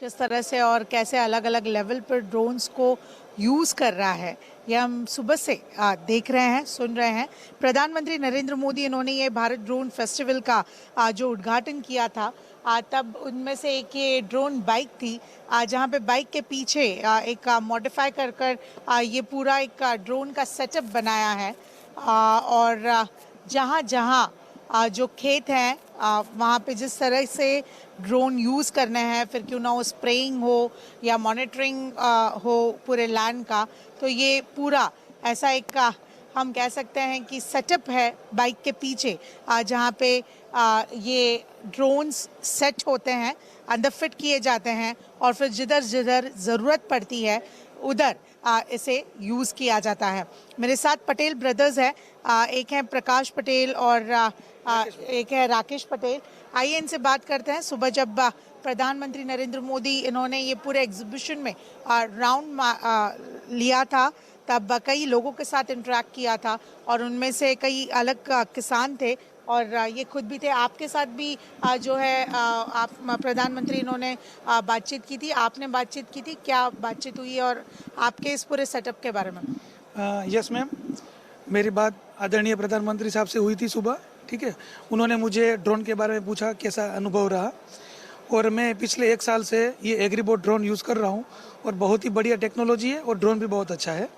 किस तरह से और कैसे अलग अलग लेवल पर ड्रोन्स को यूज़ कर रहा है, ये हम सुबह से देख रहे हैं, सुन रहे हैं। प्रधानमंत्री नरेंद्र मोदी इन्होंने ये भारत ड्रोन फेस्टिवल का जो उद्घाटन किया था, तब उनमें से एक ये ड्रोन बाइक थी, जहाँ पे बाइक के पीछे एक मॉडिफाई कर कर ये पूरा एक ड्रोन का सेटअप बनाया है। और जहाँ जहाँ जो खेत हैं वहाँ पे जिस तरह से ड्रोन यूज़ करने हैं, फिर क्यों ना हो स्प्रेइंग हो या मॉनिटरिंग हो पूरे लैंड का, तो ये पूरा ऐसा एक हम कह सकते हैं कि सेटअप है बाइक के पीछे, जहाँ पे ये ड्रोन्स सेट होते हैं, अंदर फिट किए जाते हैं और फिर जिधर जिधर ज़रूरत पड़ती है उधर इसे यूज़ किया जाता है। मेरे साथ पटेल ब्रदर्स है, एक है प्रकाश पटेल और एक है राकेश पटेल। आइए इनसे बात करते हैं। सुबह जब प्रधानमंत्री नरेंद्र मोदी इन्होंने ये पूरे एग्जीबिशन में राउंड लिया था, तब कई लोगों के साथ इंटरेक्ट किया था और उनमें से कई अलग किसान थे और ये खुद भी थे। आपके साथ भी जो है आप प्रधानमंत्री इन्होंने बातचीत की थी, आपने बातचीत की थी, क्या बातचीत हुई और आपके इस पूरे सेटअप के बारे में? यस मैम, मेरी बात आदरणीय प्रधानमंत्री साहब से हुई थी सुबह। ठीक है, उन्होंने मुझे ड्रोन के बारे में पूछा कैसा अनुभव रहा, और मैं पिछले 1 साल से ये एग्रीबोट ड्रोन यूज़ कर रहा हूँ और बहुत ही बढ़िया टेक्नोलॉजी है और ड्रोन भी बहुत अच्छा है।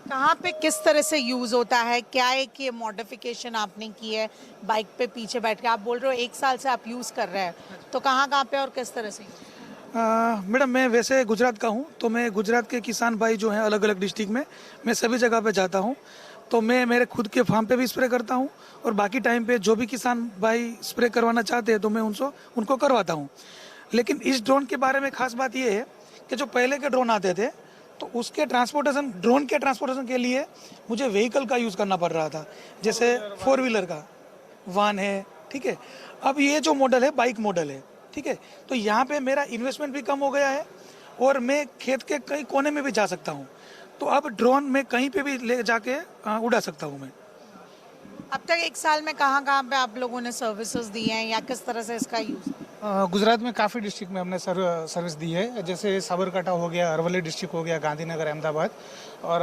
कहाँ पे किस तरह से यूज़ होता है, क्या एक ये मॉडिफिकेशन आपने की है बाइक पे पीछे बैठ के? आप बोल रहे हो 1 साल से आप यूज़ कर रहे हैं, तो कहाँ कहाँ पे और किस तरह से? मैडम, मैं वैसे गुजरात का हूँ, तो मैं गुजरात के किसान भाई जो हैं अलग अलग डिस्ट्रिक्ट में, मैं सभी जगह पे जाता हूँ। तो मैं मेरे खुद के फार्म पे भी स्प्रे करता हूँ और बाकी टाइम पे जो भी किसान भाई स्प्रे करवाना चाहते हैं तो मैं उनको करवाता हूँ। लेकिन इस ड्रोन के बारे में खास बात ये है कि जो पहले के ड्रोन आते थे तो उसके ड्रोन के ट्रांसपोर्टेशन के लिए मुझे व्हीकल का यूज़ करना पड़ रहा था, जैसे 4 व्हीलर का वाहन है। ठीक है, अब ये जो मॉडल है बाइक मॉडल है। ठीक है, तो यहाँ पे मेरा इन्वेस्टमेंट भी कम हो गया है और मैं खेत के कई कोने में भी जा सकता हूँ। तो अब ड्रोन में कहीं पे भी ले जाके उड़ा सकता हूँ मैं। अब तक 1 साल में कहाँ कहाँ पे आप लोगों ने सर्विसेज दी हैं या किस तरह से इसका यूज़? गुजरात में काफ़ी डिस्ट्रिक्ट में हमने सर्विस दी है, जैसे साबरकांठा हो गया, अरवली डिस्ट्रिक्ट हो गया, गांधीनगर, अहमदाबाद। और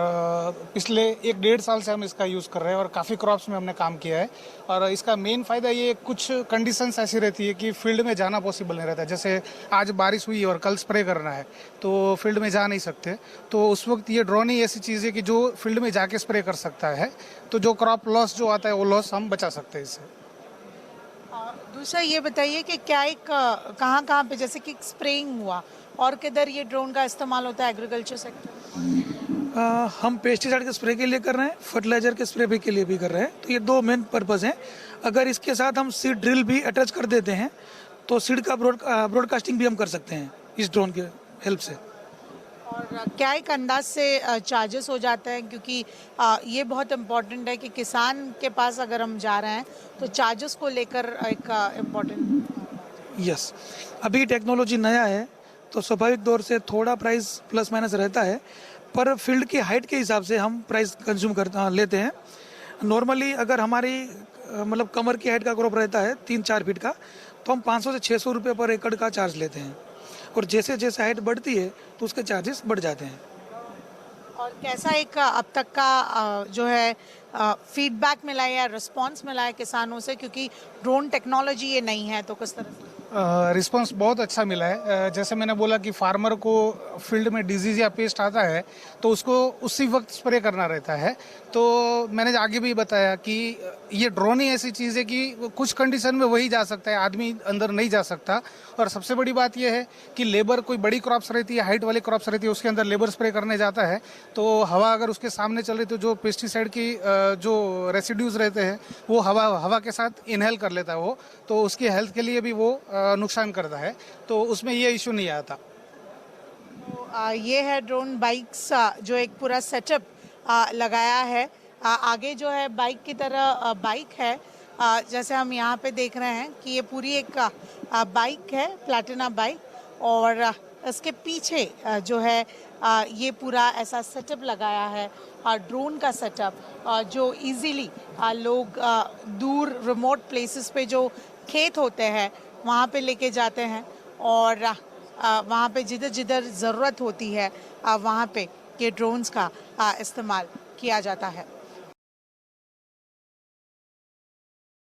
पिछले 1-1.5 साल से हम इसका यूज़ कर रहे हैं और काफ़ी क्रॉप्स में हमने काम किया है। और इसका मेन फ़ायदा ये, कुछ कंडीशंस ऐसी रहती है कि फील्ड में जाना पॉसिबल नहीं रहता। जैसे आज बारिश हुई और कल स्प्रे करना है तो फील्ड में जा नहीं सकते, तो उस वक्त ये ड्रोन ही ऐसी चीज़ है कि जो फील्ड में जाके स्प्रे कर सकता है, तो जो क्रॉप लॉस जो आता है वो लॉस हम बचा सकते हैं इससे। दूसरा ये बताइए कि क्या एक कहाँ कहाँ पे जैसे कि स्प्रेइंग हुआ और किधर ये ड्रोन का इस्तेमाल होता है एग्रीकल्चर सेक्टर? हम पेस्टिसाइड के स्प्रे के लिए कर रहे हैं, फर्टिलाइजर के स्प्रे भी के लिए भी कर रहे हैं। तो ये 2 मेन पर्पस हैं। अगर इसके साथ हम सीड ड्रिल भी अटैच कर देते हैं तो सीड का ब्रॉडकास्टिंग भी हम कर सकते हैं इस ड्रोन के हेल्प से। और क्या एक अंदाज से चार्जेस हो जाते हैं, क्योंकि ये बहुत इम्पोर्टेंट है कि किसान के पास अगर हम जा रहे हैं तो चार्जेस को लेकर एक इम्पोर्टेंट। यस, अभी टेक्नोलॉजी नया है तो स्वाभाविक तौर से थोड़ा प्राइस प्लस माइनस रहता है, पर फील्ड की हाइट के हिसाब से हम प्राइस कंज्यूम लेते हैं। नॉर्मली अगर हमारी मतलब कमर की हाइट का क्रॉप रहता है 3-4 फीट का, तो हम 500 से 600 रुपये पर एकड़ का चार्ज लेते हैं, और जैसे जैसे हाइट बढ़ती है तो उसके चार्जेस बढ़ जाते हैं। और कैसा एक अब तक का जो है फीडबैक मिला है या रिस्पांस मिला है किसानों से, क्योंकि ड्रोन टेक्नोलॉजी ये नहीं है, तो किस तरह से? रिस्पांस बहुत अच्छा मिला है। जैसे मैंने बोला कि फार्मर को फील्ड में डिजीज या पेस्ट आता है तो उसको उसी वक्त स्प्रे करना रहता है। तो मैंने आगे भी बताया कि ये ड्रोन ही ऐसी चीज़ है कि कुछ कंडीशन में वही जा सकता है, आदमी अंदर नहीं जा सकता। और सबसे बड़ी बात यह है कि लेबर, कोई बड़ी क्रॉप्स रहती है, हाइट वाली क्रॉप्स रहती है, उसके अंदर लेबर स्प्रे करने जाता है तो हवा अगर उसके सामने चल रही तो जो पेस्टिसाइड की जो रेसिड्यूज रहते हैं वो हवा के साथ इनहेल कर लेता है वो, तो उसकी हेल्थ के लिए भी वो नुकसान करता है, तो उसमें ये इशू नहीं आता। तो ये है ड्रोन बाइक्स, जो एक पूरा सेटअप लगाया है। आगे जो है बाइक की तरह बाइक है, जैसे हम यहाँ पे देख रहे हैं कि ये पूरी एक बाइक है, प्लैटिना बाइक, और इसके पीछे जो है ये पूरा ऐसा सेटअप लगाया है, ड्रोन का सेटअप, जो इजीली लोग दूर रिमोट प्लेसेस पे जो खेत होते हैं वहाँ पे लेके जाते हैं और वहाँ पे जिधर जिधर ज़रूरत होती है वहाँ पे ये ड्रोन्स का इस्तेमाल किया जाता है।